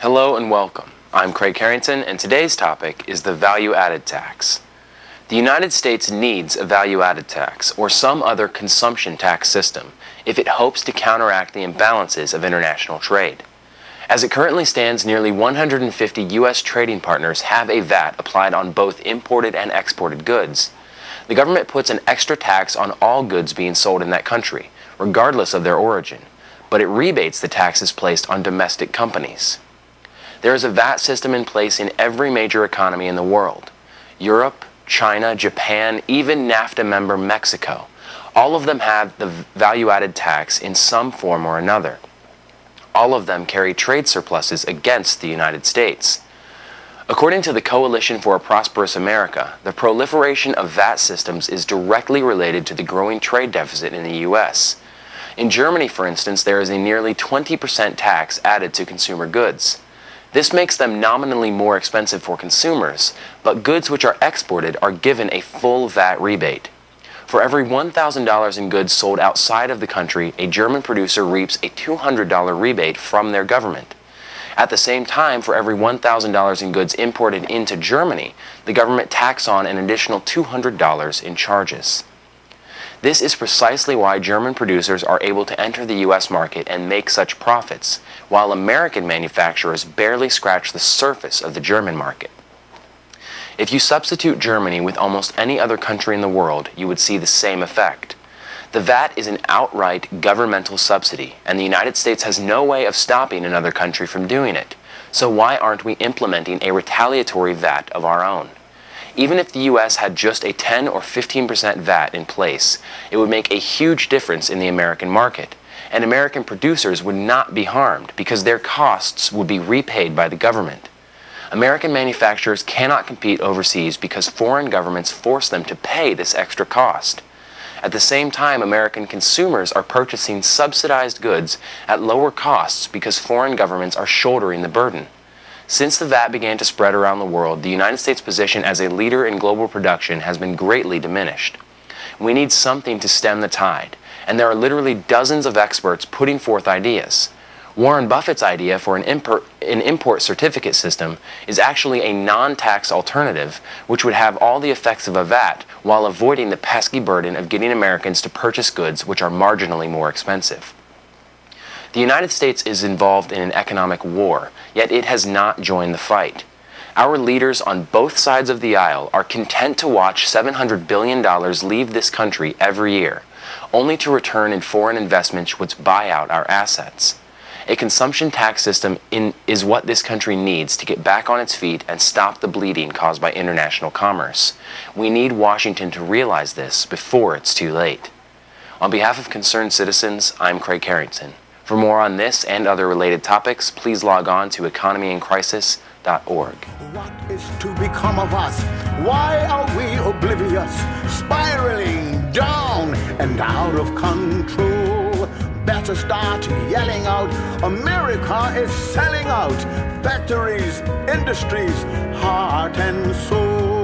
Hello and welcome. I'm Craig Carrington, and today's topic is the value-added tax. The United States needs a value-added tax or some other consumption tax system if it hopes to counteract the imbalances of international trade. As it currently stands, nearly 150 U.S. trading partners have a VAT applied on both imported and exported goods. The government puts an extra tax on all goods being sold in that country, regardless of their origin, but it rebates the taxes placed on domestic companies. There is a VAT system in place in every major economy in the world. Europe, China, Japan, even NAFTA member Mexico. All of them have the value-added tax in some form or another. All of them carry trade surpluses against the United States. According to the Coalition for a Prosperous America, the proliferation of VAT systems is directly related to the growing trade deficit in the U.S. In Germany, for instance, there is a nearly 20% tax added to consumer goods. This makes them nominally more expensive for consumers, but goods which are exported are given a full VAT rebate. For every $1,000 in goods sold outside of the country, a German producer reaps a $200 rebate from their government. At the same time, for every $1,000 in goods imported into Germany, the government tacks on an additional $200 in charges. This is precisely why German producers are able to enter the U.S. market and make such profits, while American manufacturers barely scratch the surface of the German market. If you substitute Germany with almost any other country in the world, you would see the same effect. The VAT is an outright governmental subsidy, and the United States has no way of stopping another country from doing it. So why aren't we implementing a retaliatory VAT of our own? Even if the U.S. had just a 10 or 15% VAT in place, it would make a huge difference in the American market, and American producers would not be harmed because their costs would be repaid by the government. American manufacturers cannot compete overseas because foreign governments force them to pay this extra cost. At the same time, American consumers are purchasing subsidized goods at lower costs because foreign governments are shouldering the burden. Since the VAT began to spread around the world, the United States' position as a leader in global production has been greatly diminished. We need something to stem the tide, and there are literally dozens of experts putting forth ideas. Warren Buffett's idea for an import certificate system is actually a non-tax alternative, which would have all the effects of a VAT while avoiding the pesky burden of getting Americans to purchase goods which are marginally more expensive. The United States is involved in an economic war, yet it has not joined the fight. Our leaders on both sides of the aisle are content to watch $700 billion leave this country every year, only to return in foreign investments which buy out our assets. A consumption tax system is what this country needs to get back on its feet and stop the bleeding caused by international commerce. We need Washington to realize this before it's too late. On behalf of concerned citizens, I'm Craig Carrington. For more on this and other related topics, please log on to economyincrisis.org. What is to become of us? Why are we oblivious, spiraling down and out of control? Better start yelling out, America is selling out factories, industries, heart and soul.